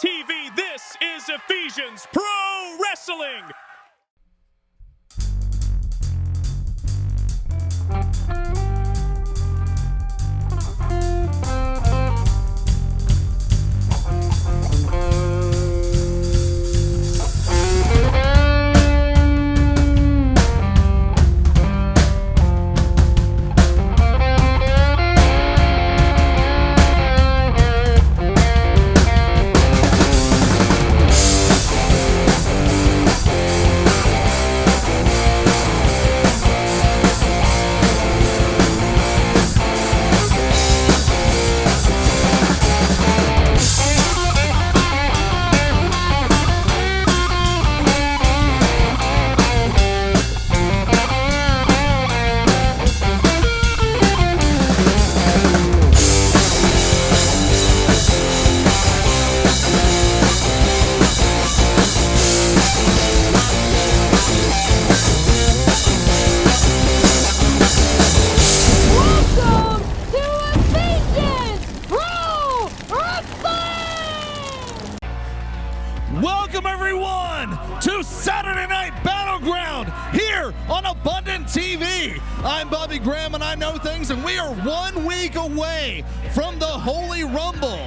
TV, this is Ephesians Pro Wrestling. Welcome everyone to Saturday Night Battleground here on Abundant TV. I'm Bobby Graham and I know things, and we are 1 week away from the Holy Rumble.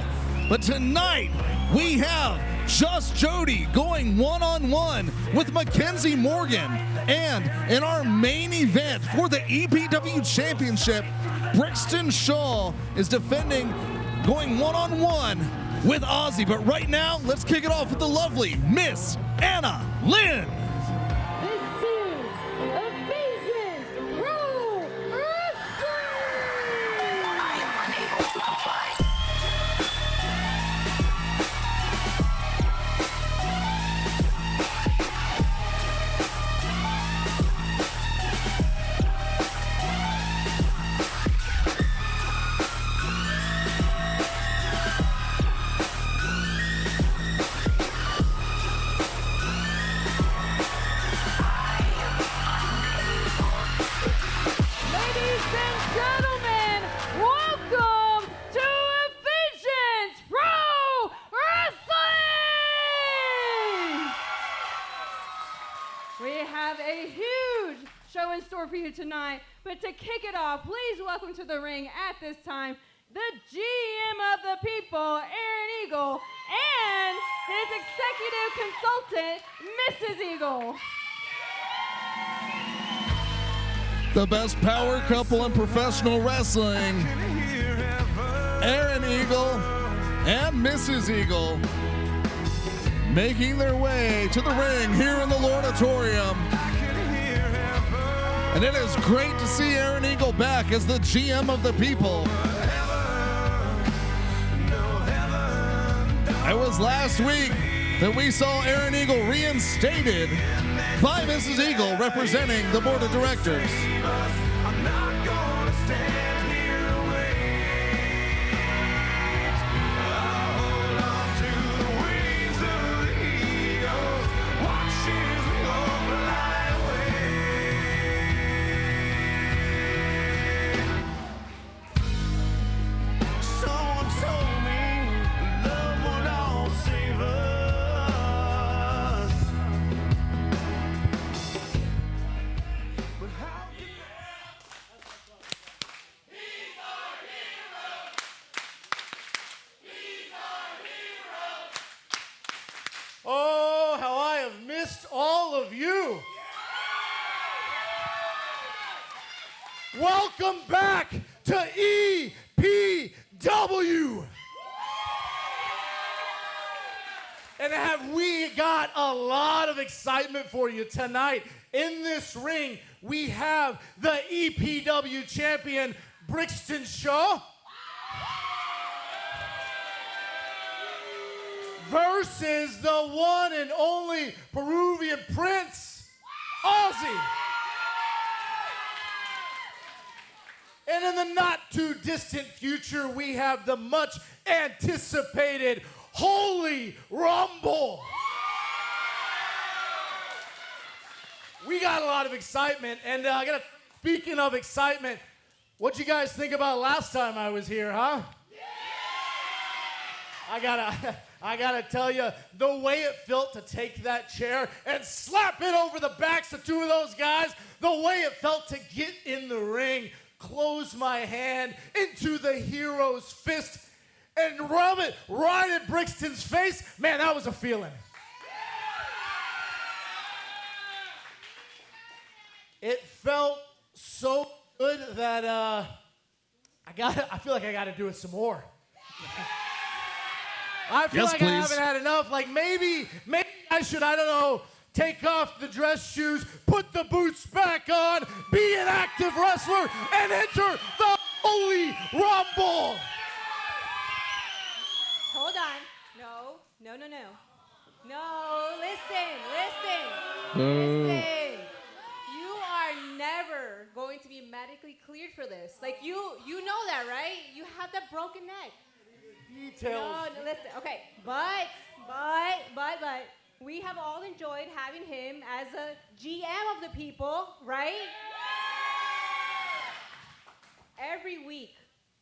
But tonight we have Just Jody going one-on-one with McKenzie Morgan. And in our main event for the EPW Championship, Brixton Shaw is defending, going one-on-one with Ozzy. But right now, let's kick it off with the lovely Miss Anna Lynn. This is Ephesians Pro Wrestling! I am unable to comply. A huge show in store for you tonight, but to kick it off, please welcome to the ring at this time the GM of the people, Aaron Eagle, and his executive consultant, Mrs. Eagle. The best power couple in professional wrestling, Aaron Eagle and Mrs. Eagle, making their way to the ring here in the Lordatorium. And it is great to see Aaron Eagle back as the GM of the people. It was last week that we saw Aaron Eagle reinstated by Mrs. Eagle representing the board of directors. Oh, how I have missed all of you. Welcome back to EPW. And have we got a lot of excitement for you tonight. In this ring, we have the EPW champion, Brixton Shaw, versus the one and only Peruvian Prince, Ozzy. And in the not too distant future, we have the much anticipated Holy Rumble. We got a lot of excitement, and speaking of excitement, what'd you guys think about last time I was here, huh? I gotta tell you, the way it felt to take that chair and slap it over the backs of two of those guys, the way it felt to get in the ring, close my hand into the hero's fist, and rub it right at Brixton's face, man, that was a feeling. It felt so good that I feel like I gotta do it some more. I feel like I haven't had enough. Like maybe I should, I don't know, take off the dress shoes, put the boots back on, be an active wrestler, and enter the Holy Rumble. Hold on. No. No, listen. You are never going to be medically cleared for this. Like, you know that, right? You have that broken neck. Details. No, listen. Okay, but we have all enjoyed having him as a GM of the people, right? Every week,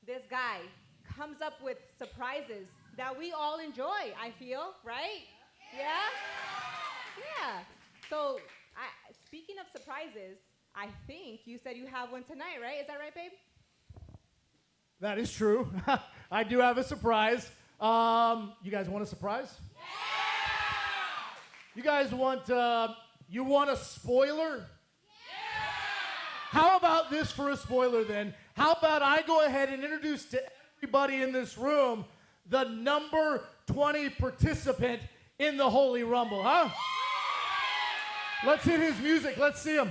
this guy comes up with surprises that we all enjoy, I feel, right? Yeah? So, speaking of surprises, I think you said you have one tonight, right? Is that right, babe? That is true. I do have a surprise. You guys want a surprise? Yeah! You guys want, you want a spoiler? Yeah! How about this for a spoiler then? How about I go ahead and introduce to everybody in this room the number 20 participant in the Holy Rumble, huh? Let's hit his music. Let's see him.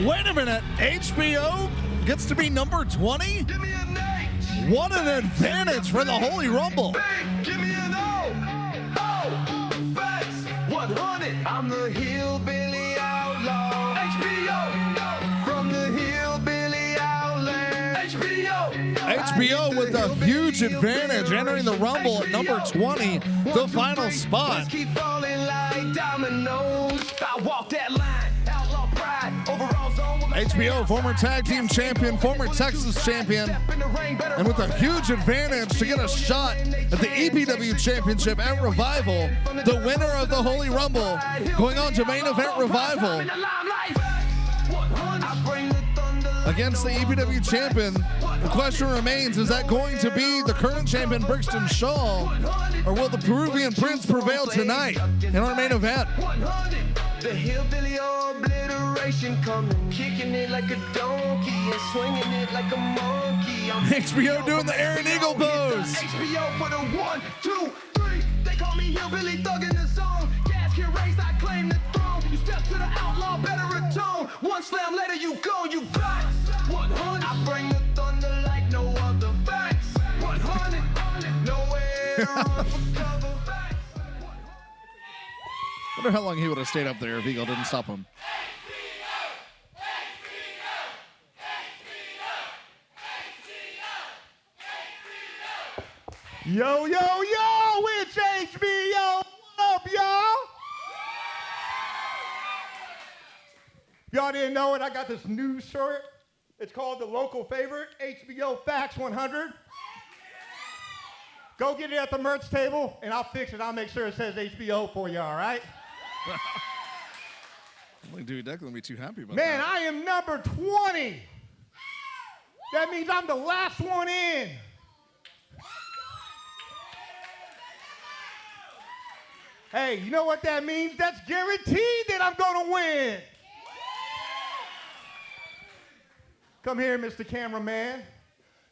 Wait a minute, HBO gets to be number 20? Give me an H. What an advantage for the Holy Rumble. Give me an O. O. Facts. 100. I'm the hillbilly outlaw. HBO. From the hillbilly outland. HBO with a huge advantage entering the Rumble at number 20, the final spot. Keep falling like dominoes. I walk that line. Outlaw pride. Overall zone. HBO, former tag team champion, former Texas champion, and with a huge advantage to get a shot at the EPW championship at Revival, the winner of the Holy Rumble, going on to main event Revival against the EPW champion. The question remains, is that going to be the current champion Brixton Shaw, or will the Peruvian Prince prevail tonight in our main event? The hillbilly obliteration coming, kicking it like a donkey and swinging it like a monkey. HBO doing the Aaron Eagle pose. HBO for the 1, 2, 3. They call me hillbilly thug in the zone. Gas can raise, I claim the throne. You step to the outlaw, better atone. One slam later, you go, you facts. 100. I bring the thunder like no other facts. 100. Nowhere run for cover facts. Wonder how long he would have stayed up there if Eagle didn't stop him. Yo, it's HBO. What up, y'all? If y'all didn't know it, I got this new shirt. It's called the local favorite, HBO Facts 100. Go get it at the merch table, and I'll fix it. I'll make sure it says HBO for you, all right? Dude, Declan will be too happy about Man, that. I am number 20. That means I'm the last one in. Hey, you know what that means? That's guaranteed that I'm going to win. Come here, Mr. Cameraman.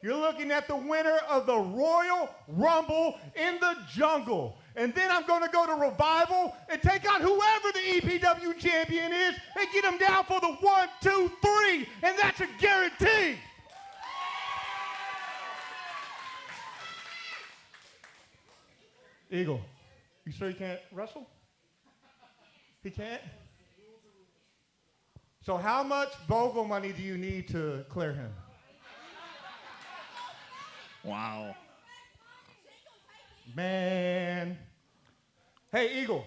You're looking at the winner of the Royal Rumble in the Jungle. And then I'm going to go to Revival and take out whoever the EPW champion is and get him down for the 1, 2, 3. And that's a guarantee. Eagle, you sure he can't wrestle? He can't? So how much Bogle money do you need to clear him? Wow. Man. Hey, Eagle,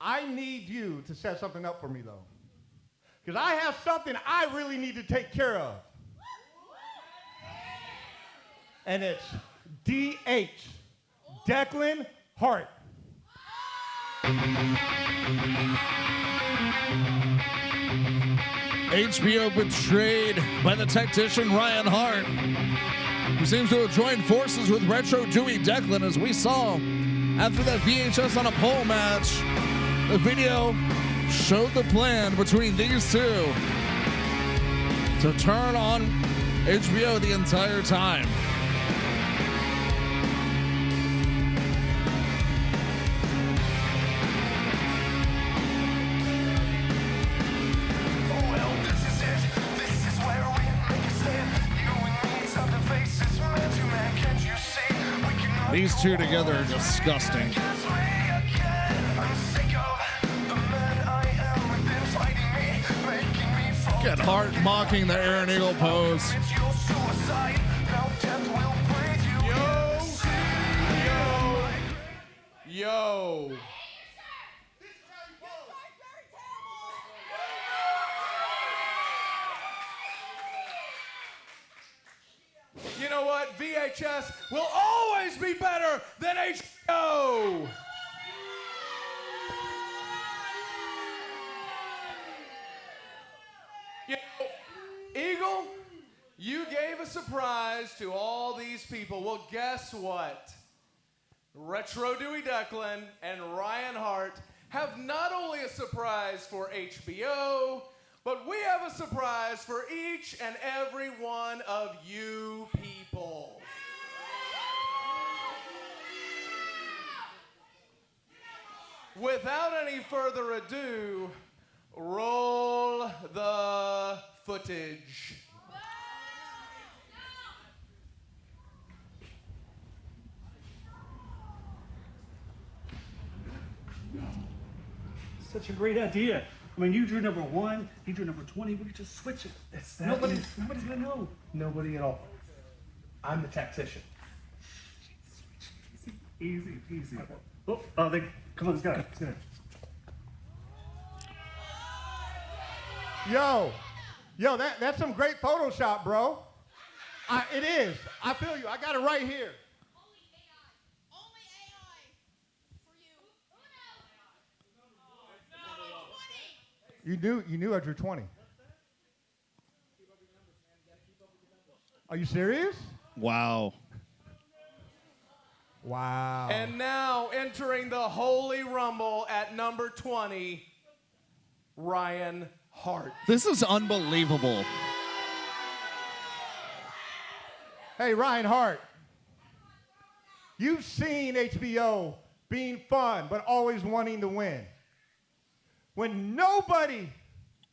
I need you to set something up for me, though. Because I have something I really need to take care of. and it's DH, Declan Hart. HBO betrayed by the tactician Ryan Hart, who seems to have joined forces with Retro Dewey Declan, as we saw after that VHS on a pole match. The video showed the plan between these two to turn on HBO the entire time. These two together are disgusting. Get Hart mocking the Aaron Eagle pose. Yo. You know what? VHS will always be better than HBO. You know, Eagle, you gave a surprise to all these people. Well, guess what? Retro Dewey Declan and Ryan Hart have not only a surprise for HBO, but we have a surprise for each and every one of you people. Without any further ado, roll the footage. Such a great idea. I mean, you drew number 1, he drew number 20. We could just switch it. Nobody's gonna know. Nobody at all. I'm the tactician. Easy peasy. Oh, come on, let's go. Let's go. Yo, that's some great Photoshop, bro. It is. I feel you. I got it right here. Only AI for you. You knew I drew 20. Are you serious? Wow. Wow. And now entering the Holy Rumble at number 20, Ryan Hart. This is unbelievable. Hey, Ryan Hart. You've seen HBO being fun, but always wanting to win. When nobody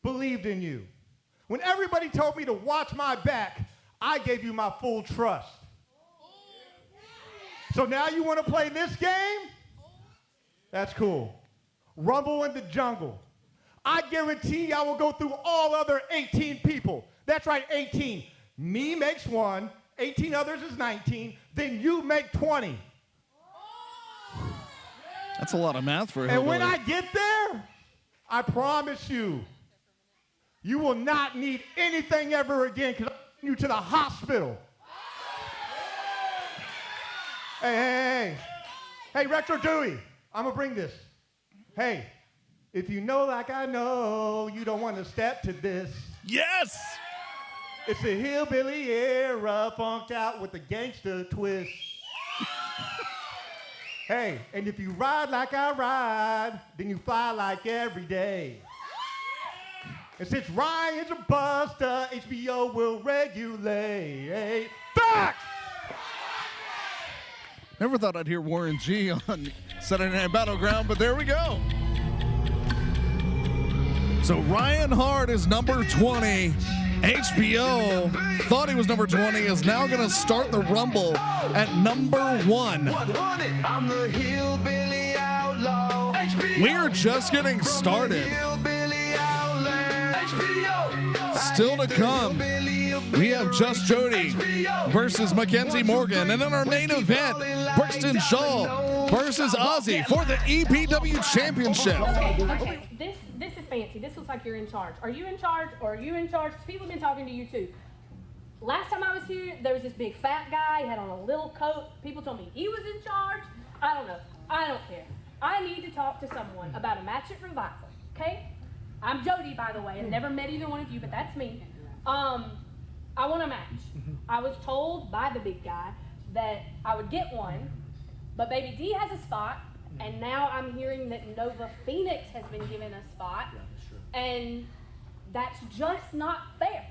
believed in you, when everybody told me to watch my back, I gave you my full trust. So now you want to play this game? That's cool. Rumble in the jungle. I guarantee I will go through all other 18 people. That's right, 18. Me makes 1, 18 others is 19, then you make 20. That's a lot of math for a And when hillbilly. I get there, I promise you, you will not need anything ever again because I'll send you to the hospital. Hey, Retro Dewey, I'm going to bring this. Hey, if you know like I know, you don't want to step to this. Yes! It's a hillbilly era, funked out with a gangster twist. Hey, and if you ride like I ride, then you fly like every day. And since Ryan's a buster, HBO will regulate. Facts! Never thought I'd hear Warren G on Saturday Night Battleground, but there we go. So Ryan Hart is number 20. HBO thought he was number 20, is now going to start the Rumble at number 1. I'm the hillbilly outlaw. We are just getting started. Hillbilly outlaw. HBO. Still to come, we have Just Jody versus McKenzie Morgan. And in our main event, Brixton Shaw versus Ozzy for the EPW Championship. Okay, this is fancy. This looks like you're in charge. Are you in charge or are you in charge? 'Cause people have been talking to you too. Last time I was here, there was this big fat guy. He had on a little coat. People told me he was in charge. I don't know. I don't care. I need to talk to someone about a match at Revival, okay? I'm Jody, by the way. I've never met either one of you, but that's me. I want a match. I was told by the big guy that I would get one, but Baby D has a spot, and now I'm hearing that Nova Phoenix has been given a spot, and that's just not fair.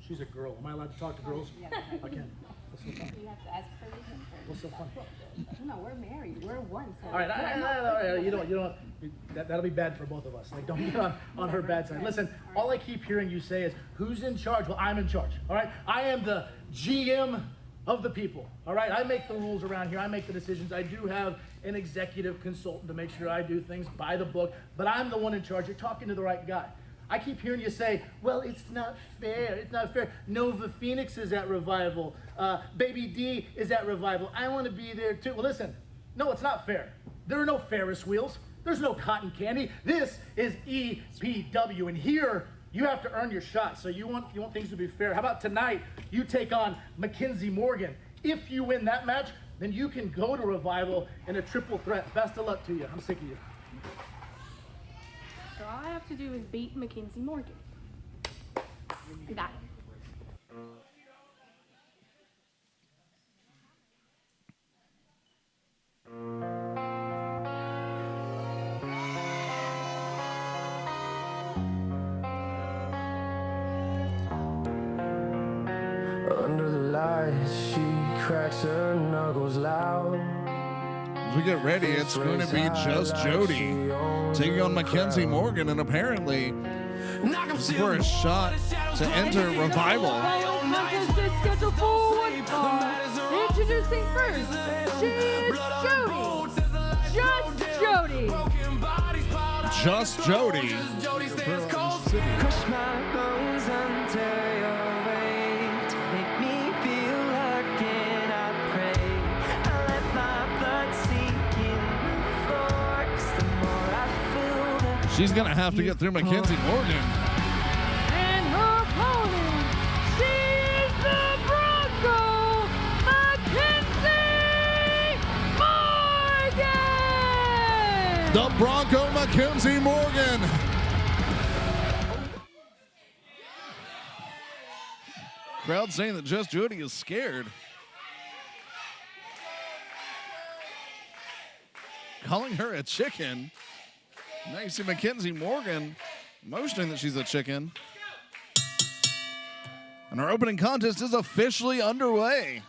She's a girl. Am I allowed to talk to girls? Yeah. I can. What's so fun? You have to ask permission first. What's so fun? No, we're married. We're one. So All right, you don't. That'll be bad for both of us. Like, don't get on her bad side. Listen, all I keep hearing you say is, "Who's in charge?" Well, I'm in charge. All right, I am the GM of the people. All right, I make the rules around here. I make the decisions. I do have an executive consultant to make sure I do things by the book, but I'm the one in charge. You're talking to the right guy. I keep hearing you say, well, it's not fair. It's not fair. Nova Phoenix is at Revival. Baby D is at Revival. I want to be there too. Well, listen, no, it's not fair. There are no Ferris wheels. There's no cotton candy. This is EPW, and here you have to earn your shot. So you want things to be fair. How about tonight you take on McKenzie Morgan? If you win that match, then you can go to Revival in a triple threat. Best of luck to you. I'm sick of you. So all I have to do is beat McKenzie Morgan. Got it. Under the lights, she cracks her knuckles loud. As we get ready, it's going to be just Jody taking on McKenzie Morgan, and apparently for a shot to enter Revival. Contest is scheduled for one fall. Introducing first, she is Jody. Just Jody. Just Jody. Crush my bones until you're waked. Make me feel like I pray. I let my blood sink in before, 'cause the more I feel the She's going to have to get through McKenzie Morgan. And her opponent, she is the Bronco, McKenzie Morgan. The Bronco McKenzie Morgan. Crowd saying that Just Jody is scared. Calling her a chicken. Now you see McKenzie Morgan motioning that she's a chicken. And our opening contest is officially underway.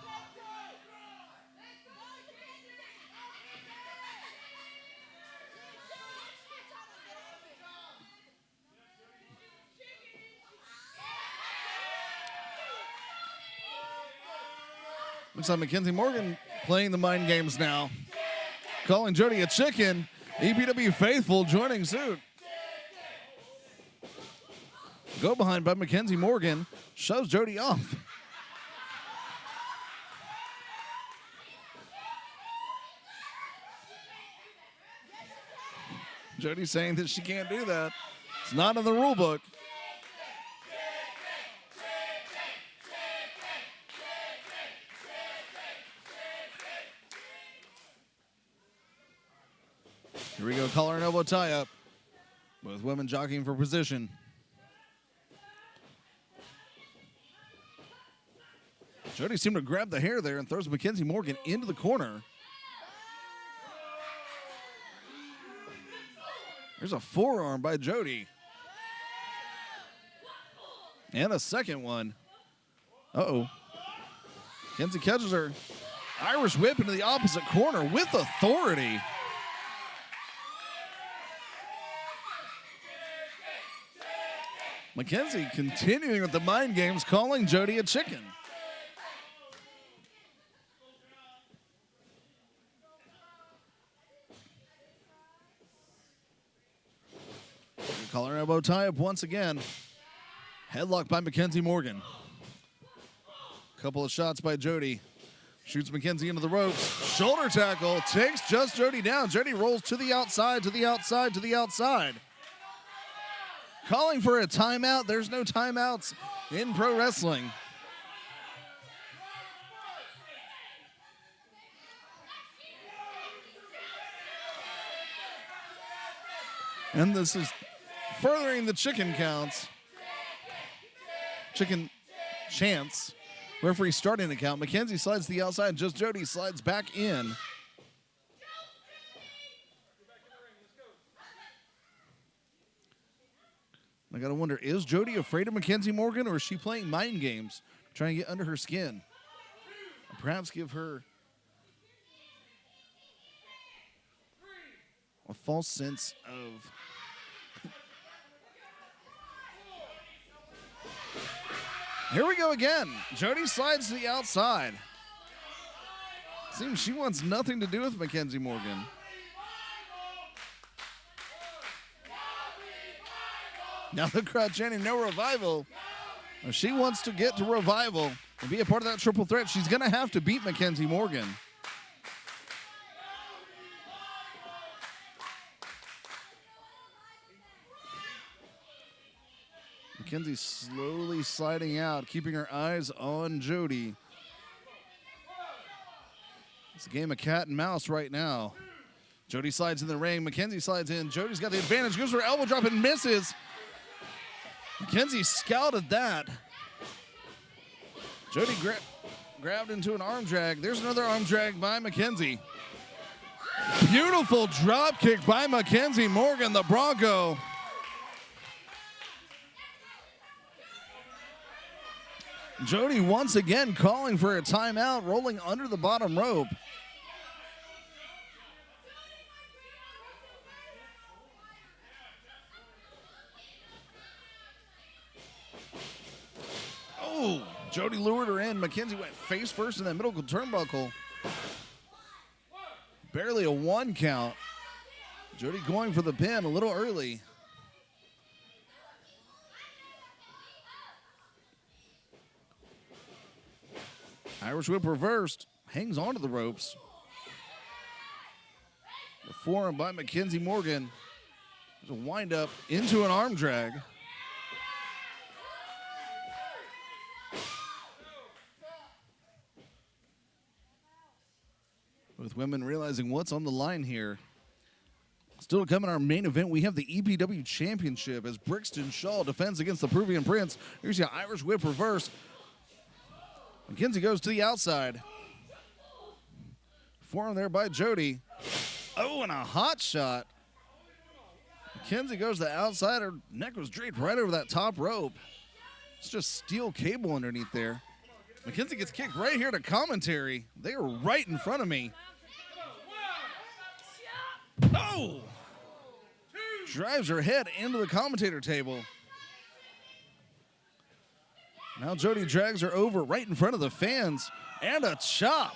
Looks like McKenzie Morgan playing the mind games now. Calling Jody a chicken. EPW faithful joining suit. Go behind by McKenzie Morgan. Shoves Jody off. Jody saying that she can't do that. It's not in the rule book. Here we go, collar and elbow tie-up. Both women jockeying for position. Jody seemed to grab the hair there and throws McKenzie Morgan into the corner. There's a forearm by Jody. And a second one. Uh-oh. McKenzie catches her. Irish whip into the opposite corner with authority. McKenzie continuing with the mind games, calling Jody a chicken. Collar and elbow tie-up once again. Headlock by McKenzie Morgan. Couple of shots by Jody. Shoots McKenzie into the ropes. Shoulder tackle. Takes just Jody down. Jody rolls to the outside, to the outside, to the outside. Calling for a timeout. There's no timeouts in pro wrestling. And this is furthering the chicken counts. Chicken chance. Referee starting the count. McKenzie slides to the outside. Just Jody slides back in. I got to wonder, is Jody afraid of McKenzie Morgan, or is she playing mind games, trying to get under her skin? Or perhaps give her a false sense of... Here we go again. Jody slides to the outside. Seems she wants nothing to do with McKenzie Morgan. Now the crowd chanting, no revival. She wants to get to revival and be a part of that triple threat. She's going to have to beat McKenzie Morgan. McKenzie slowly sliding out, keeping her eyes on Jody. It's a game of cat and mouse right now. Jody slides in the ring. McKenzie slides in. Jody's got the advantage. Goes for her elbow drop and misses. McKenzie scouted that. Jody grabbed into an arm drag. There's another arm drag by McKenzie. Beautiful drop kick by McKenzie Morgan, the Bronco. Jody once again calling for a timeout, rolling under the bottom rope. Oh, Jody lured her in. McKenzie went face first in that middle turnbuckle. Barely a 1 count. Jody going for the pin a little early. Irish whip reversed. Hangs onto the ropes. The forearm by McKenzie Morgan. There's a wind up into an arm drag. With women realizing what's on the line here. Still to come in our main event, we have the EPW Championship as Brixton Shaw defends against the Peruvian Prince. Here's the Irish whip reverse. McKenzie goes to the outside. Forearm there by Jody. Oh, and a hot shot. McKenzie goes to the outside. Her neck was draped right over that top rope. It's just steel cable underneath there. McKenzie gets kicked right here to commentary. They are right in front of me. Oh! Drives her head into the commentator table. Now Jody drags her over right in front of the fans. And a chop.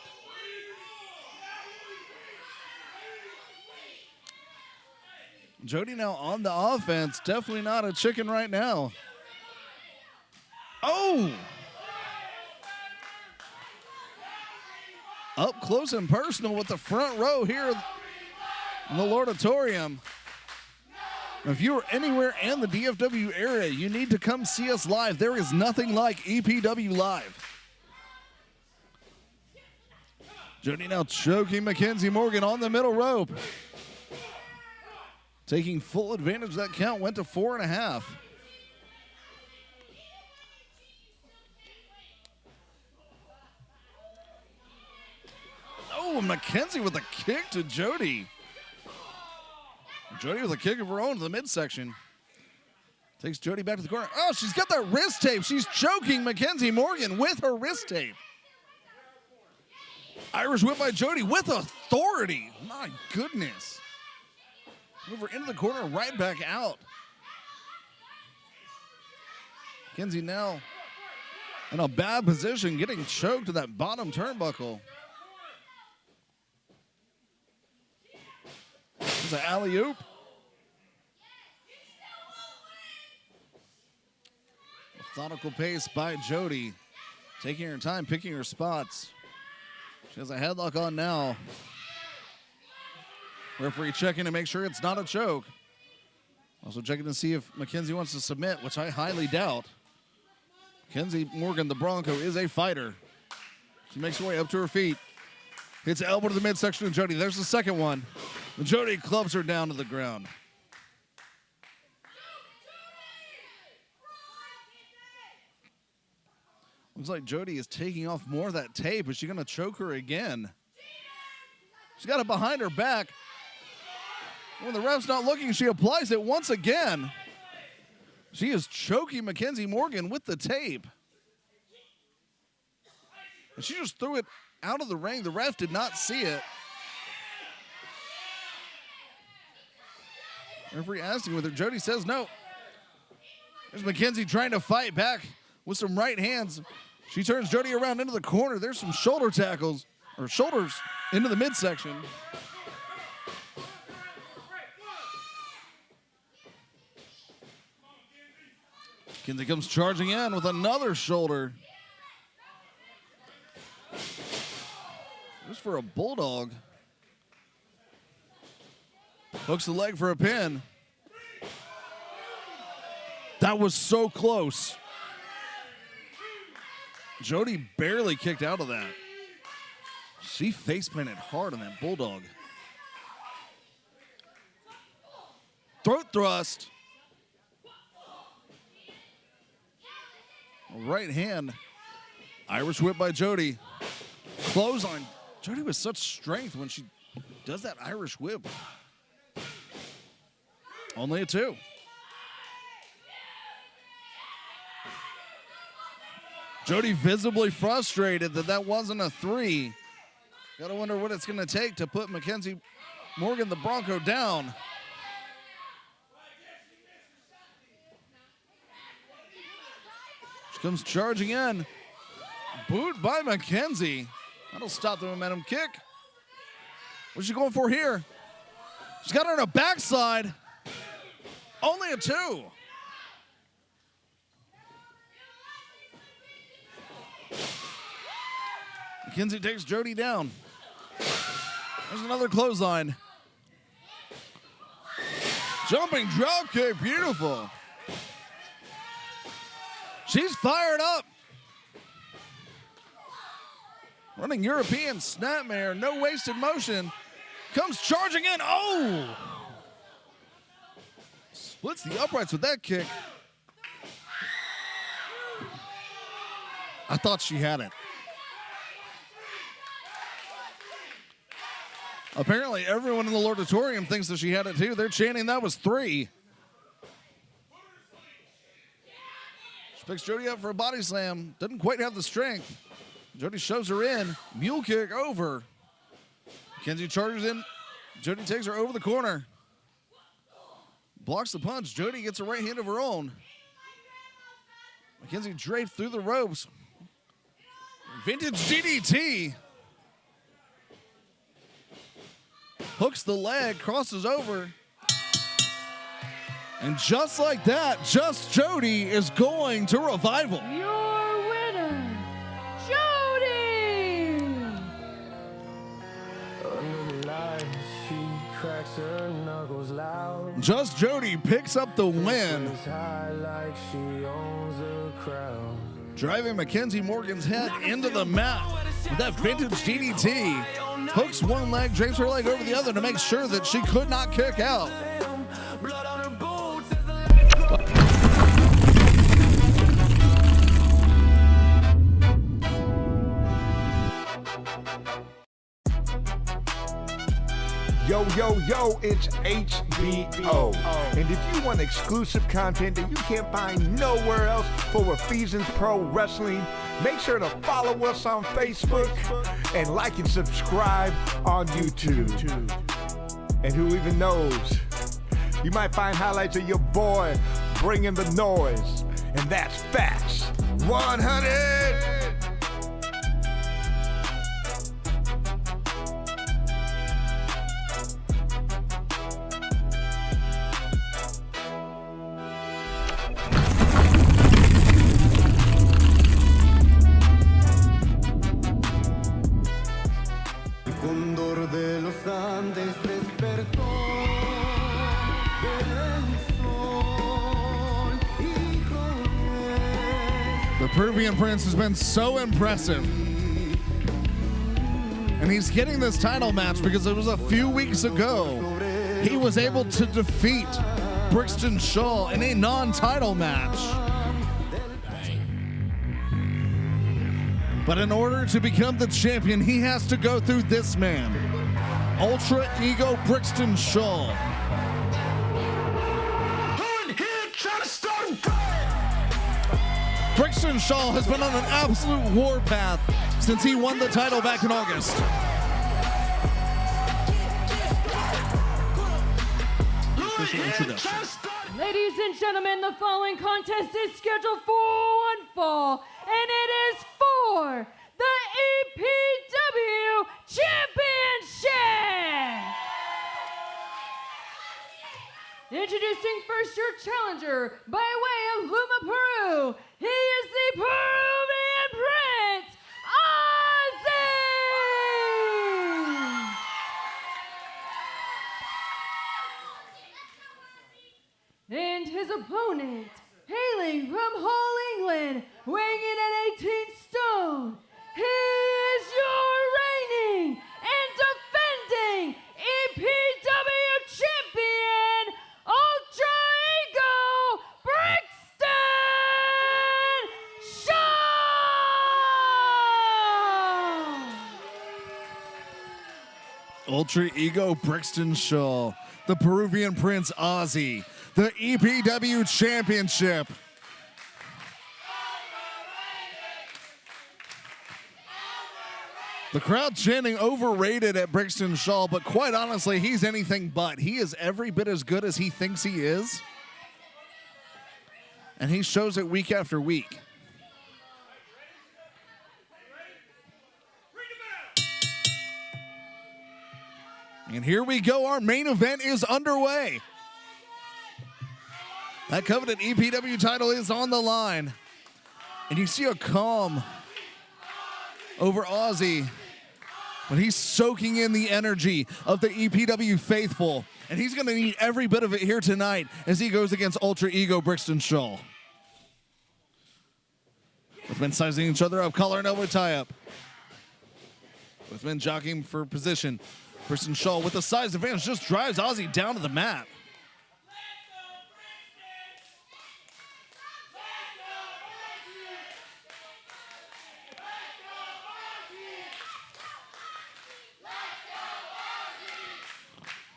Jody now on the offense. Definitely not a chicken right now. Oh! Up close and personal with the front row here in the Lordatorium. If you are anywhere in the DFW area, you need to come see us live. There is nothing like EPW Live. Jody now choking McKenzie Morgan on the middle rope. Taking full advantage of that count, went to 4.5. Oh, McKenzie with a kick to Jody. Jody with a kick of her own to the midsection. Takes Jody back to the corner. Oh, she's got that wrist tape. She's choking McKenzie Morgan with her wrist tape. Irish whip by Jody with authority. My goodness. Move her into the corner, right back out. McKenzie now in a bad position, getting choked to that bottom turnbuckle. There's an alley-oop. Methodical pace by Jody. Taking her time, picking her spots. She has a headlock on now. Referee checking to make sure it's not a choke. Also checking to see if McKenzie wants to submit, which I highly doubt. McKenzie Morgan, the Bronco, is a fighter. She makes her way up to her feet. Hits elbow to the midsection of Jody. There's the second one. Jody clubs her down to the ground. Looks like Jody is taking off more of that tape. Is she going to choke her again? She's got it behind her back. When the ref's not looking, she applies it once again. She is choking McKenzie Morgan with the tape. And she just threw it out of the ring. The ref did not see it. Referee asking with her. Jody says no. There's McKenzie trying to fight back with some right hands. She turns Jody around into the corner. There's some shoulder tackles, or shoulders into the midsection. McKenzie comes charging in with another shoulder. Just for a bulldog. Hooks the leg for a pin. That was so close. Jody barely kicked out of that. She face planted hard on that bulldog. Throat thrust. Right hand. Irish whip by Jody. Clothesline. Jody with such strength when she does that Irish whip. Only a 2. Jody visibly frustrated that wasn't a 3. Gotta wonder what it's gonna take to put McKenzie Morgan, the Bronco, down. She comes charging in. Boot by McKenzie. That'll stop the momentum kick. What's she going for here? She's got her on a backside. Only a 2. McKenzie takes Jody down. There's another clothesline. Jumping drop kick, beautiful. She's fired up. Running European snapmare, no wasted motion. Comes charging in, oh! Splits the uprights with that kick. I thought she had it. Apparently, everyone in the Lordatorium thinks that she had it too. They're chanting that was 3. She picks Jody up for a body slam. Doesn't quite have the strength. Jody shoves her in. Mule kick over. McKenzie charges in. Jody takes her over the corner. Blocks the punch. Jody gets a right hand of her own. McKenzie draped through the ropes. Vintage DDT. Hooks the leg, crosses over. And just like that, Just Jody is going to Revival. Your winner, Jody! Just Jody picks up the win. Driving McKenzie Morgan's head into the mat with that vintage DDT. Hooks one leg, drapes her leg over the other to make sure that she could not kick out. Yo, yo, yo, it's HBO. And if you want exclusive content that you can't find nowhere else for Ephesians Pro Wrestling, make sure to follow us on Facebook and like and subscribe on YouTube. And who even knows, you might find highlights of your boy bringing the noise. And that's Facts 100. The Peruvian Prince has been so impressive. And he's getting this title match because it was a few weeks ago he was able to defeat Brixton Shaw in a non-title match. But in order to become the champion, he has to go through this man, Ultra Ego Brixton Shaw. Brixton Shaw has been on an absolute warpath since he won the title back in August. Official introduction. Ladies and gentlemen, the following contest is scheduled for one fall, and it is for the EPW Championship! Introducing first your challenger by way of Luma, Peru. He is the Peruvian Prince, Ozzy! And his opponent, hailing from Hull, England, weighing in at 18 stone, he is your reigning and defending EPW champion, Ultra Ego Brixton Shaw! Ultra Ego Brixton Shaw, the Peruvian Prince Ozzy, the EPW Championship. The crowd chanting overrated at Brixton Shaw, but quite honestly, he's anything but. He is every bit as good as he thinks he is. And he shows it week after week. And here we go. Our main event is underway. That coveted EPW title is on the line. And you see a calm over Ozzy, but he's soaking in the energy of the EPW faithful. And he's going to need every bit of it here tonight as he goes against Ultra Ego Brixton Shaw. With men sizing each other up, collar and elbow tie-up. With men jockeying for position. Brixton Shaw with the size advantage just drives Ozzy down to the mat.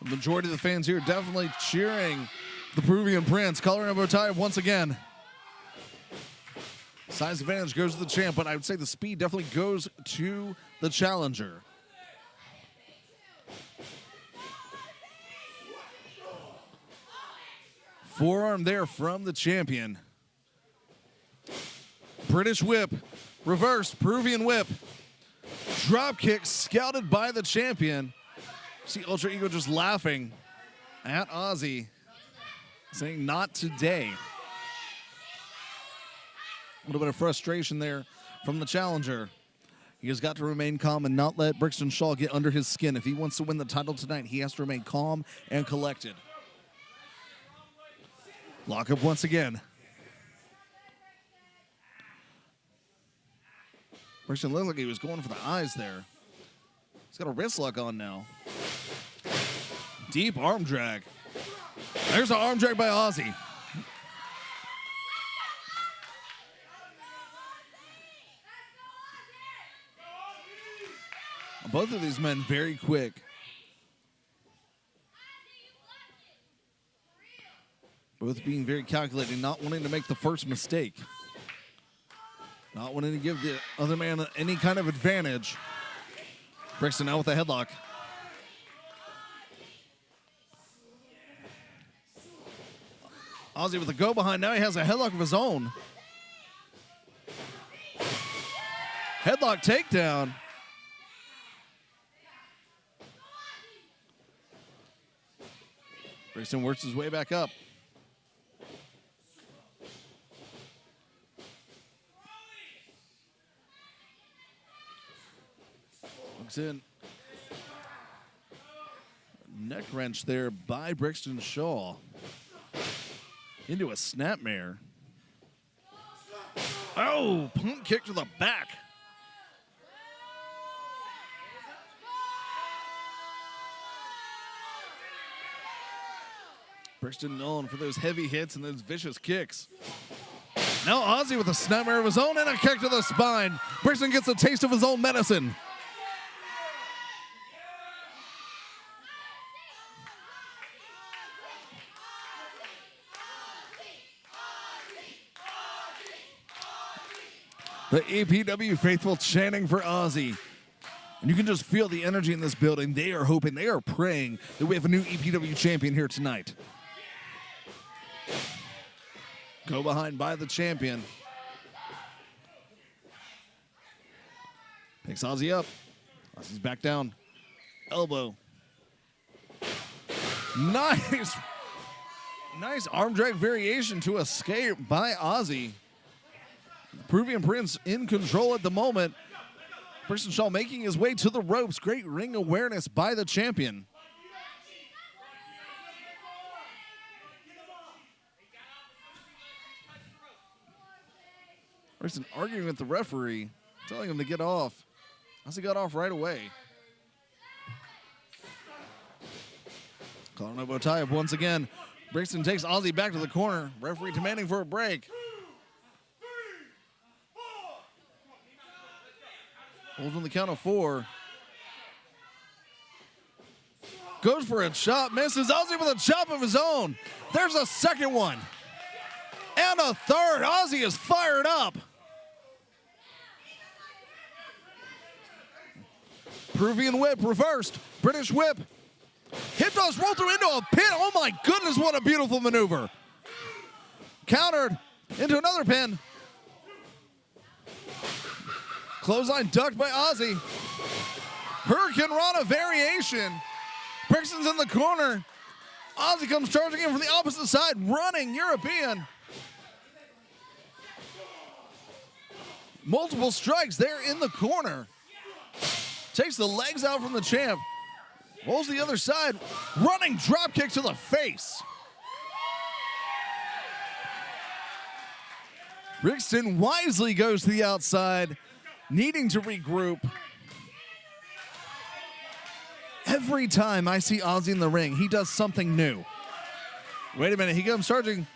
The majority of the fans here definitely cheering the Peruvian Prince. Collar and elbow tie once again. Size advantage goes to the champ, but I would say the speed definitely goes to the challenger. Forearm there from the champion. British whip, reversed, Peruvian whip. Drop kick scouted by the champion. See Ultra Ego just laughing at Ozzy, saying not today. A little bit of frustration there from the challenger. He has got to remain calm and not let Brixton Shaw get under his skin. If he wants to win the title tonight, he has to remain calm and collected. Lock up once again. Brixton looked like he was going for the eyes there. He's got a wrist lock on now. Deep arm drag. There's an arm drag by Ozzy. Both of these men very quick. Both being very calculating, not wanting to make the first mistake. Not wanting to give the other man any kind of advantage. Brixton now with a headlock. Ozzy with a go behind. Now he has a headlock of his own. Headlock takedown. Brixton works his way back up. Looks in. Neck wrench there by Brixton Shaw. Into a snapmare. Oh, punt kick to the back. Brixton known for those heavy hits and those vicious kicks. Now Ozzy with a snapmare of his own and a kick to the spine. Brixton gets a taste of his own medicine. The EPW faithful chanting for Ozzy. And you can just feel the energy in this building. They are hoping, they are praying that we have a new EPW champion here tonight. Go behind by the champion. Picks Ozzy up. Ozzy's back down. Elbow. Nice. Nice arm drag variation to escape by Ozzy. Peruvian Prince in control at the moment. Brixton Shaw making his way to the ropes. Great ring awareness by the champion. Brixton arguing with the referee, telling him to get off. Ozzy got off right away. Collar elbow tie up once again. Brixton takes Ozzy back to the corner. Referee demanding for a break. Holds on the count of 4. Goes for a chop, misses. Ozzy with a chop of his own. There's a second one. And a third. Ozzy is fired up. Peruvian whip reversed. British whip. Hip toss roll through into a pin. Oh my goodness, what a beautiful maneuver. Countered into another pin. Clothesline ducked by Ozzy. Hurricane Rana variation. Brixton's in the corner. Ozzy comes charging in from the opposite side, running European. Multiple strikes there in the corner. Takes the legs out from the champ. Rolls the other side. Running drop kick to the face. Brixton wisely goes to the outside, needing to regroup. Every time I see Ozzy in the ring, he does something new. Wait a minute, he comes charging.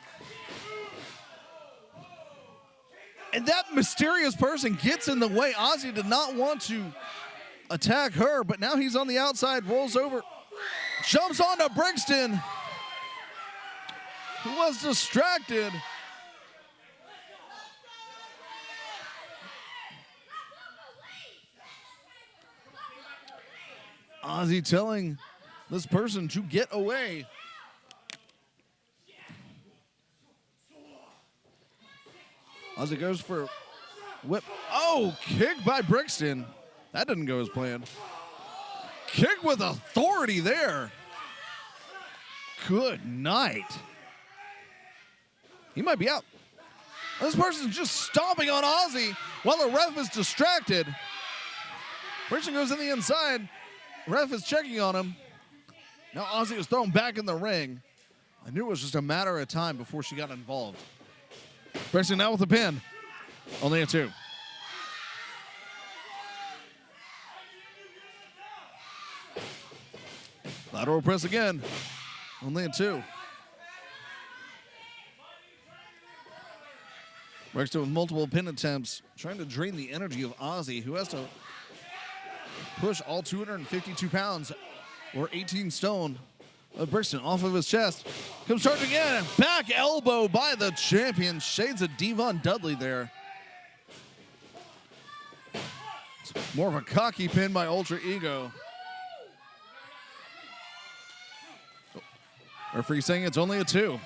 And that mysterious person gets in the way. Ozzy did not want to attack her, but now he's on the outside, rolls over, jumps onto Brixton, who was distracted. Ozzy telling this person to get away. Ozzy goes for whip. Oh, kick by Brixton. That didn't go as planned. Kick with authority there. Good night. He might be out. This person's just stomping on Ozzy while the ref is distracted. Brixton goes in the inside. Ref is checking on him. Now Ozzy is thrown back in the ring. I knew it was just a matter of time before she got involved. Brixton now with a pin. Only a 2. Lateral press again. Only a 2. Brixton with multiple pin attempts, trying to drain the energy of Ozzy, who has to push all 252 pounds or 18 stone of Brixton off of his chest. Comes charging in. Back elbow by the champion. Shades of Devon Dudley there. It's more of a cocky pin by Ultra Ego. Referee saying it's only a 2.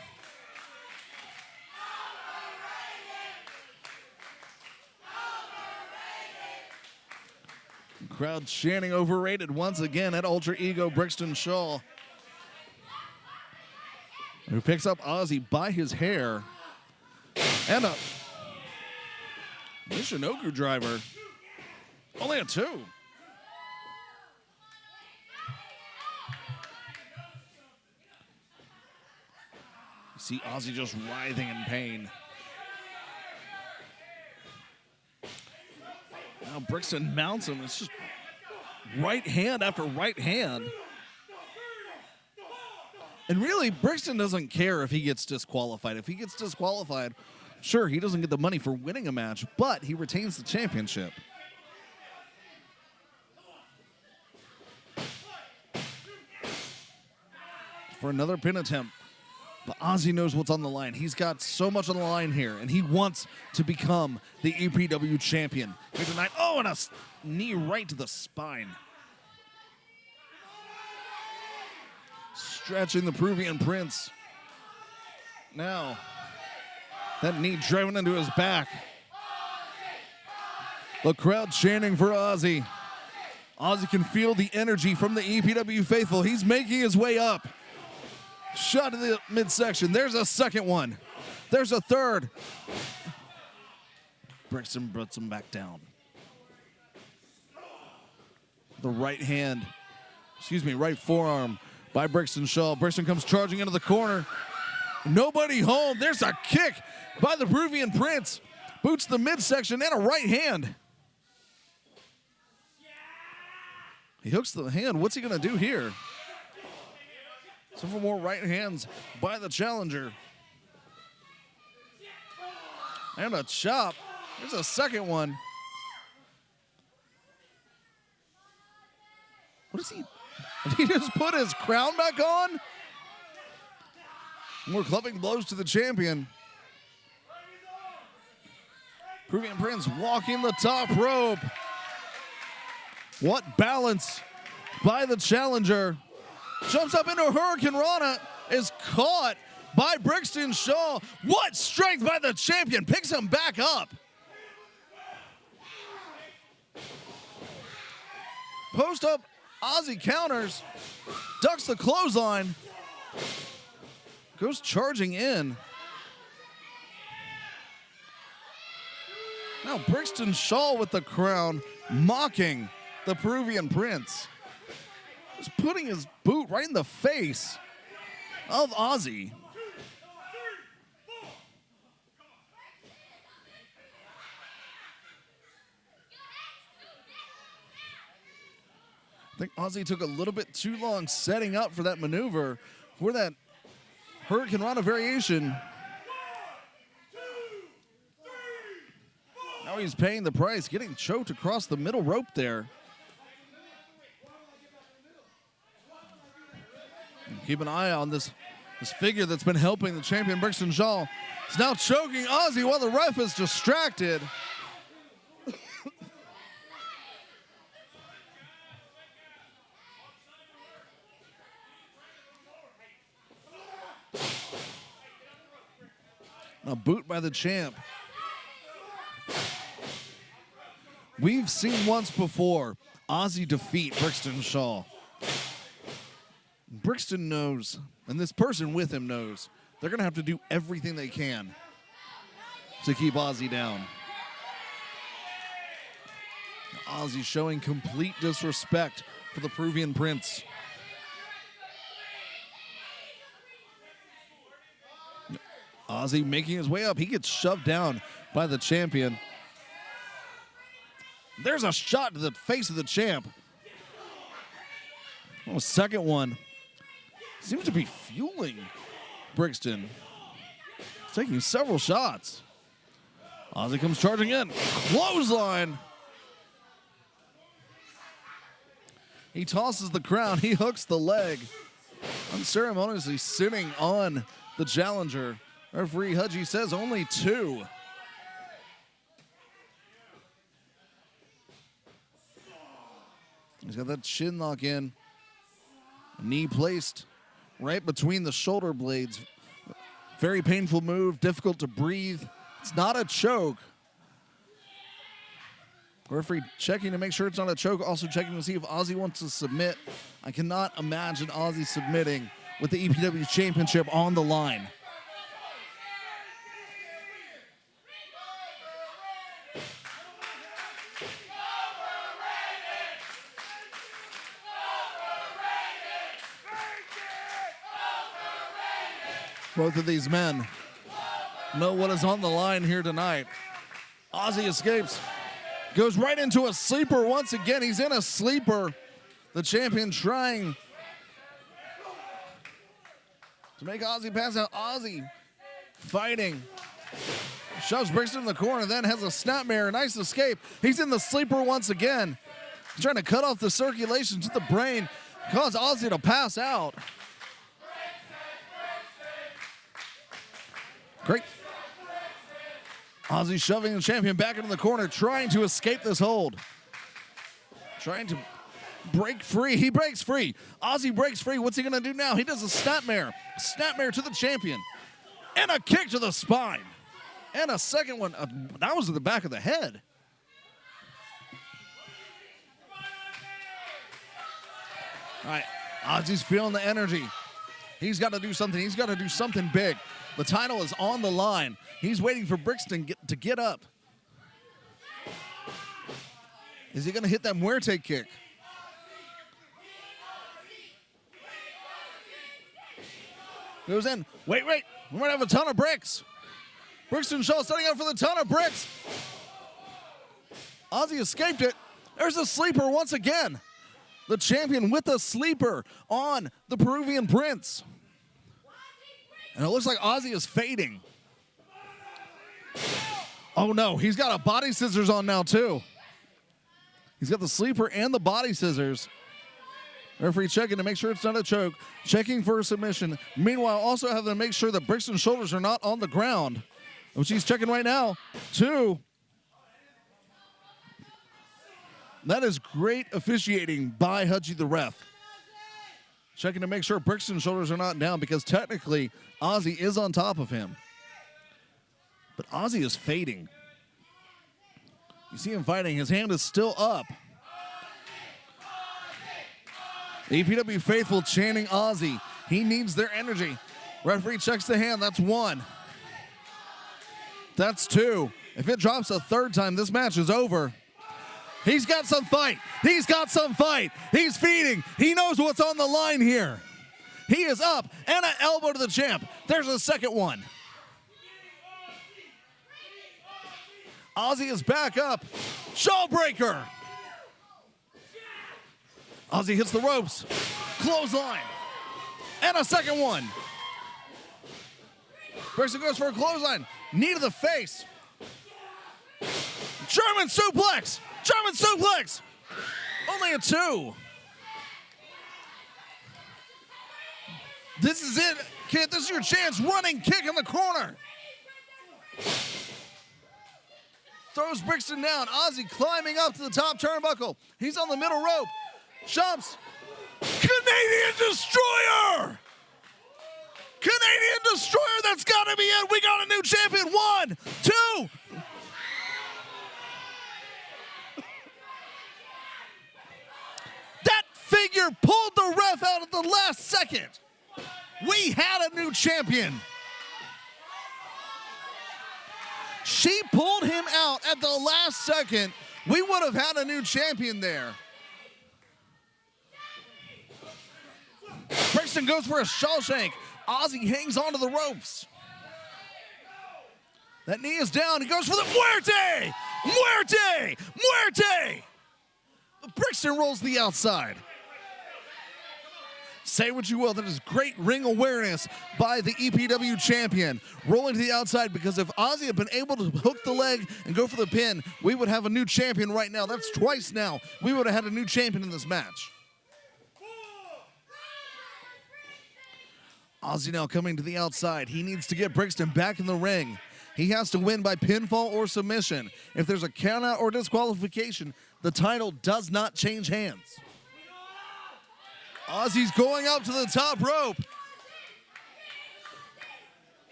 Crowd chanting overrated once again at Ultra Ego Brixton Shaw, who picks up Ozzy by his hair. And a Michinoku driver. Only a 2. You see Ozzy just writhing in pain. Now Brixton mounts him. It's just right hand after right hand. And really, Brixton doesn't care if he gets disqualified. If he gets disqualified, Sure, he doesn't get the money for winning a match, but he retains the championship. For another pin attempt. But Ozzy knows what's on the line. He's got so much on the line here, and he wants to become the EPW champion here tonight. Oh, and a knee right to the spine. Stretching the Peruvian Prince. Now, that knee driving into his back. The crowd chanting for Ozzy. Ozzy can feel the energy from the EPW faithful. He's making his way up. Shot to the midsection. There's a second one. There's a third. Brixton puts him back down. The right forearm by Brixton Shaw. Brixton comes charging into the corner. Nobody home. There's a kick by the Peruvian Prince. Boots the midsection and a right hand. He hooks the hand. What's he going to do here? Several more right hands by the challenger. And a chop. There's a second one. What is he? Did he just put his crown back on? More clubbing blows to the champion. Peruvian Prince walking the top rope. What balance by the challenger. Jumps up into a Hurricane Rana, is caught by Brixton Shaw. What strength by the champion, picks him back up. Post up, Ozzy counters, ducks the clothesline, goes charging in. Now Brixton Shaw with the crown, mocking the Peruvian Prince. Just putting his boot right in the face of Ozzy. I think Ozzy took a little bit too long setting up for that maneuver, for that Hurricane Rana variation. Now he's paying the price, getting choked across the middle rope there. Keep an eye on this figure that's been helping the champion Brixton Shaw. He's now choking Ozzy while the ref is distracted. A boot by the champ. We've seen once before Ozzy defeat Brixton Shaw. Brixton knows, and this person with him knows, they're going to have to do everything they can to keep Ozzy down. Ozzy showing complete disrespect for the Peruvian Prince. Ozzy making his way up. He gets shoved down by the champion. There's a shot to the face of the champ. Oh, second one. Seems to be fueling Brixton. He's taking several shots. Ozzy comes charging in. Clothesline. He tosses the crown. He hooks the leg. Unceremoniously sitting on the challenger. Referee Hudgy says only 2. He's got that chin lock in. Knee placed right between the shoulder blades. Very painful move, difficult to breathe. It's not a choke. Referee checking to make sure it's not a choke, also checking to see if Ozzy wants to submit. I cannot imagine Ozzy submitting with the EPW Championship on the line. Both of these men know what is on the line here tonight. Ozzy escapes, goes right into a sleeper once again. He's in a sleeper. The champion trying to make Ozzy pass out. Ozzy fighting Shoves Brixton in the corner, then has a snapmare. Nice escape. He's in the sleeper once again. He's trying to cut off the circulation to the brain, cause Ozzy to pass out. Great. Ozzy shoving the champion back into the corner, trying to escape this hold. Trying to break free. He breaks free. Ozzy breaks free. What's he going to do now? He does a snapmare. Snapmare to the champion. And a kick to the spine. And a second one. That was in the back of the head. All right. Ozzy's feeling the energy. He's got to do something. He's got to do something big. The title is on the line. He's waiting for Brixton to get up. Is he going to hit that muerte kick? Goes in. Wait. We might have a ton of bricks. Brixton Shaw setting up for the ton of bricks. Ozzy escaped it. There's a sleeper once again. The champion with a sleeper on the Peruvian Prince. And it looks like Ozzy is fading. Oh no, he's got a body scissors on now too. He's got the sleeper and the body scissors. Referee checking to make sure it's not a choke. Checking for a submission. Meanwhile, also having to make sure that Brixton's shoulders are not on the ground, which he's checking right now. 2. That is great officiating by Hudgy the ref. Checking to make sure Brixton's shoulders are not down because technically Ozzy is on top of him. But Ozzy is fading. You see him fighting. His hand is still up. The EPW faithful chanting Ozzy. He needs their energy. Referee checks the hand. That's 1. That's 2. If it drops a third time, this match is over. He's got some fight. He's got some fight. He's feeding. He knows what's on the line here. He is up and an elbow to the champ. There's a second one. Ozzy is back up. Shawbreaker. Ozzy hits the ropes. Clothesline. And a second one. Brixton goes for a clothesline. Knee to the face. German suplex. German suplex. Only a 2. This is it, kid. This is your chance. Running kick in the corner. Throws Brixton down. Ozzy climbing up to the top turnbuckle. He's on the middle rope. Jumps. Canadian Destroyer. Canadian Destroyer. That's got to be it. We got a new champion. 1, 2. That figure pulled the ref out at the last second. We had a new champion. She pulled him out at the last second. We would have had a new champion there. Brixton goes for a Shawshank. Ozzy hangs onto the ropes. That knee is down. He goes for the Muerte! Muerte! Muerte! Brixton rolls the outside. Say what you will, that is great ring awareness by the EPW champion. Rolling to the outside because if Ozzy had been able to hook the leg and go for the pin, we would have a new champion right now. That's twice now. We would have had a new champion in this match. Ozzy now coming to the outside. He needs to get Brixton back in the ring. He has to win by pinfall or submission. If there's a countout or disqualification, the title does not change hands. Ozzy's going up to the top rope.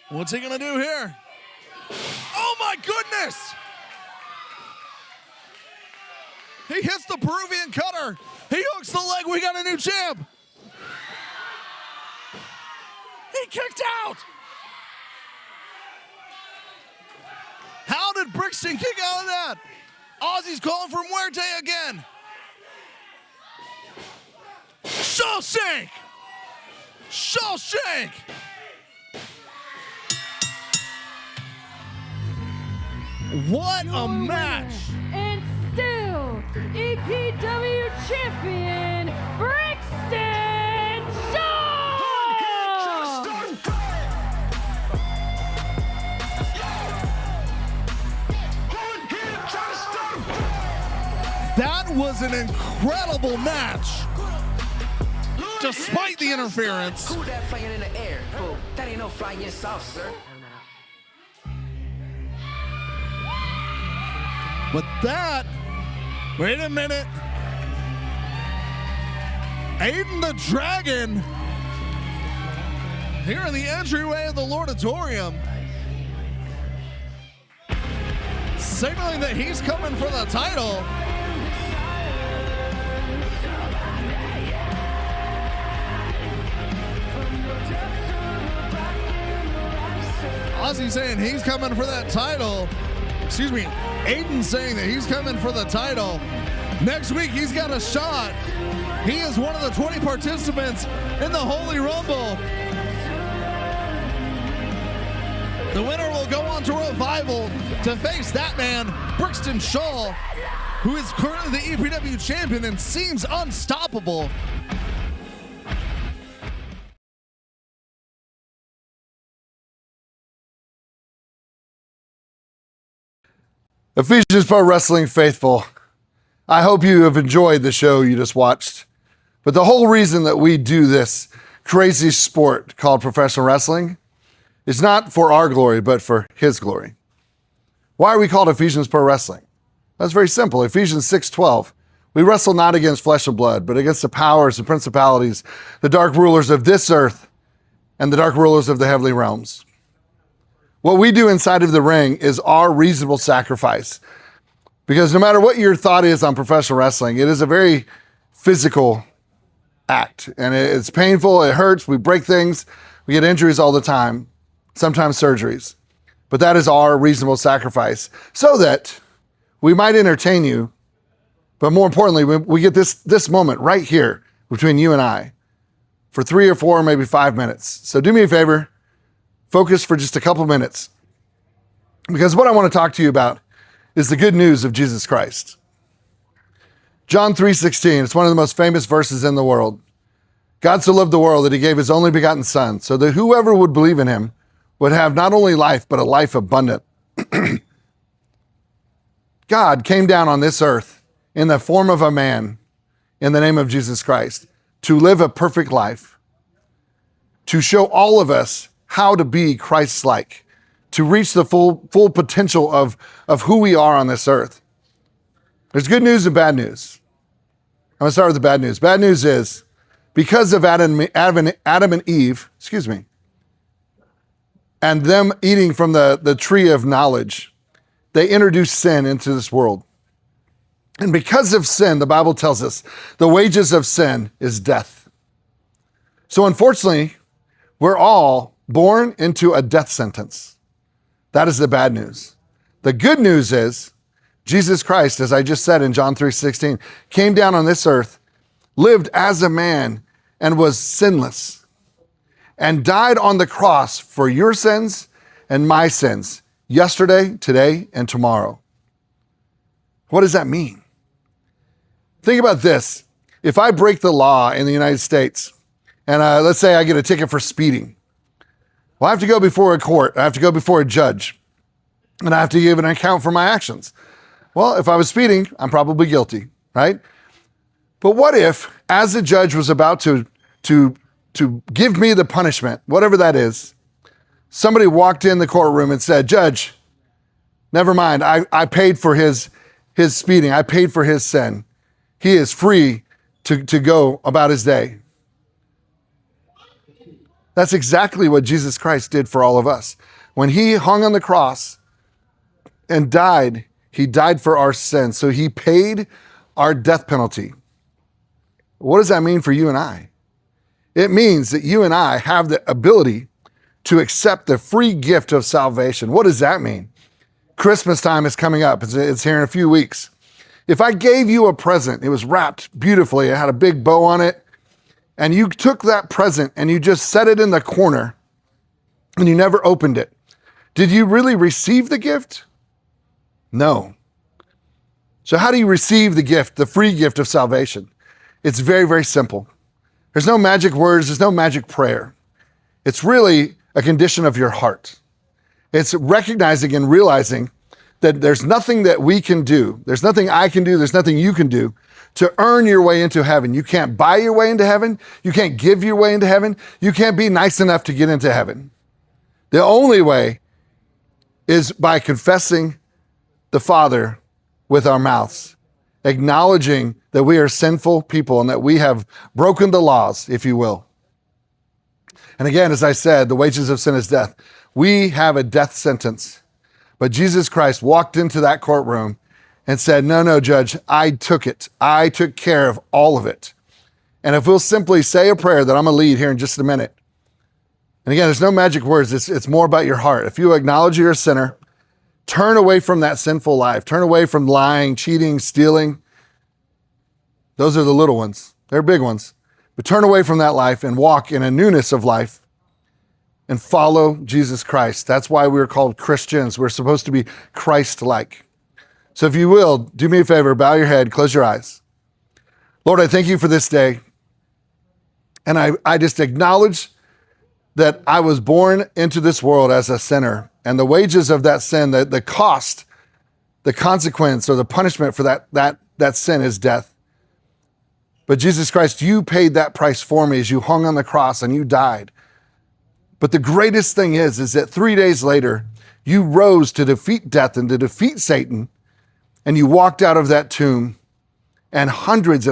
What's he gonna do here? Oh my goodness! He hits the Peruvian cutter. He hooks the leg. We got a new champ. He kicked out. How did Brixton kick out of that? Ozzy's calling for Muerte again. Shawshank! Shawshank! What a match! And still, EPW champion, Brixton Shaw! That was an incredible match. Despite the interference. Who that flying in the air? Fool, that ain't no flying saucer. But that, wait a minute. Aiden the Dragon here in the entryway of the Lordatorium, signaling that he's coming for the title. Ozzy saying he's coming for that title. Excuse me, Aiden saying that he's coming for the title. Next week, he's got a shot. He is one of the 20 participants in the Holy Rumble. The winner will go on to Revival to face that man, Brixton Shaw, who is currently the EPW champion and seems unstoppable. Ephesians Pro Wrestling faithful, I hope you have enjoyed the show you just watched. But the whole reason that we do this crazy sport called professional wrestling is not for our glory, but for His glory. Why are we called Ephesians Pro Wrestling? That's very simple. Ephesians 6:12. We wrestle not against flesh and blood, but against the powers and principalities, the dark rulers of this earth, and the dark rulers of the heavenly realms. What we do inside of the ring is our reasonable sacrifice. Because no matter what your thought is on professional wrestling, it is a very physical act. And it's painful, it hurts, we break things, we get injuries all the time, sometimes surgeries. But that is our reasonable sacrifice. So that we might entertain you, but more importantly, we get this moment right here between you and I for 3 or 4, maybe 5 minutes. So do me a favor, focus for just a couple minutes. Because what I want to talk to you about is the good news of Jesus Christ. John 3:16, it's one of the most famous verses in the world. God so loved the world that He gave His only begotten Son, so that whoever would believe in Him would have not only life, but a life abundant. God came down on this earth in the form of a man in the name of Jesus Christ to live a perfect life, to show all of us how to be Christ-like, to reach the full potential of who we are on this earth. There's good news and bad news. I'm gonna start with the bad news. Bad news is, because of Adam and Eve, and them eating from the tree of knowledge, they introduced sin into this world. And because of sin, the Bible tells us, the wages of sin is death. So unfortunately, we're all born into a death sentence. That is the bad news. The good news is, Jesus Christ, as I just said in John 3:16, came down on this earth, lived as a man, and was sinless, and died on the cross for your sins and my sins, yesterday, today, and tomorrow. What does that mean? Think about this. If I break the law in the United States, and let's say I get a ticket for speeding, well, I have to go before a court, I have to go before a judge, and I have to give an account for my actions. Well, if I was speeding, I'm probably guilty, right? But what if, as the judge was about to give me the punishment, whatever that is, somebody walked in the courtroom and said, Judge, never mind, I paid for his speeding, I paid for his sin. He is free to go about his day. That's exactly what Jesus Christ did for all of us. When He hung on the cross and died, He died for our sins. So He paid our death penalty. What does that mean for you and I? It means that you and I have the ability to accept the free gift of salvation. What does that mean? Christmas time is coming up. It's here in a few weeks. If I gave you a present, it was wrapped beautifully, it had a big bow on it, and you took that present and you just set it in the corner and you never opened it, did you really receive the gift? No. So how do you receive the gift, the free gift of salvation? It's very, very simple. There's no magic words, there's no magic prayer. It's really a condition of your heart. It's recognizing and realizing that there's nothing that we can do. There's nothing I can do. There's nothing you can do to earn your way into heaven. You can't buy your way into heaven. You can't give your way into heaven. You can't be nice enough to get into heaven. The only way is by confessing the Father with our mouths, acknowledging that we are sinful people and that we have broken the laws, if you will. And again, as I said, the wages of sin is death. We have a death sentence, but Jesus Christ walked into that courtroom and said, no, Judge, I took it. I took care of all of it. And if we'll simply say a prayer that I'm going to lead here in just a minute. And again, there's no magic words. It's more about your heart. If you acknowledge you're a sinner, turn away from that sinful life. Turn away from lying, cheating, stealing. Those are the little ones. They're big ones. But turn away from that life and walk in a newness of life and follow Jesus Christ. That's why we're called Christians. We're supposed to be Christ-like. So if you will, do me a favor, bow your head, close your eyes. Lord, I thank you for this day. And I just acknowledge that I was born into this world as a sinner. And the wages of that sin, the cost, the consequence or the punishment for that sin is death. But Jesus Christ, you paid that price for me as you hung on the cross and you died. But the greatest thing is that 3 days later, you rose to defeat death and to defeat Satan. And you walked out of that tomb and hundreds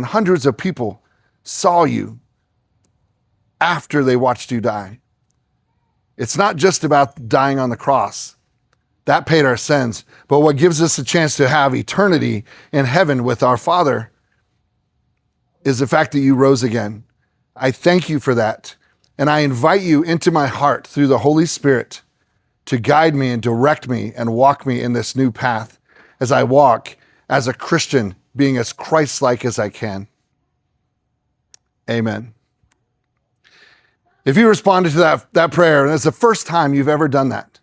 of people saw you after they watched you die. It's not just about dying on the cross. That paid our sins. But what gives us a chance to have eternity in heaven with our Father is the fact that you rose again. I thank you for that. And I invite you into my heart through the Holy Spirit to guide me and direct me and walk me in this new path as I walk as a Christian, being as Christ-like as I can. Amen. If you responded to that prayer, and it's the first time you've ever done that,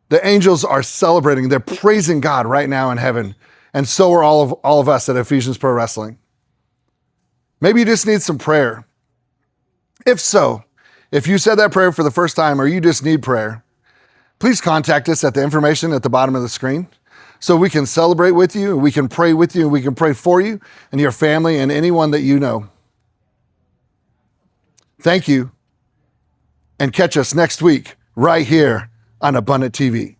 the angels are celebrating. They're praising God right now in heaven. And so are all of us at Ephesians Pro Wrestling. Maybe you just need some prayer. If so, if you said that prayer for the first time or you just need prayer, please contact us at the information at the bottom of the screen so we can celebrate with you, we can pray with you, we can pray for you and your family and anyone that you know. Thank you, and catch us next week right here on Abundant TV.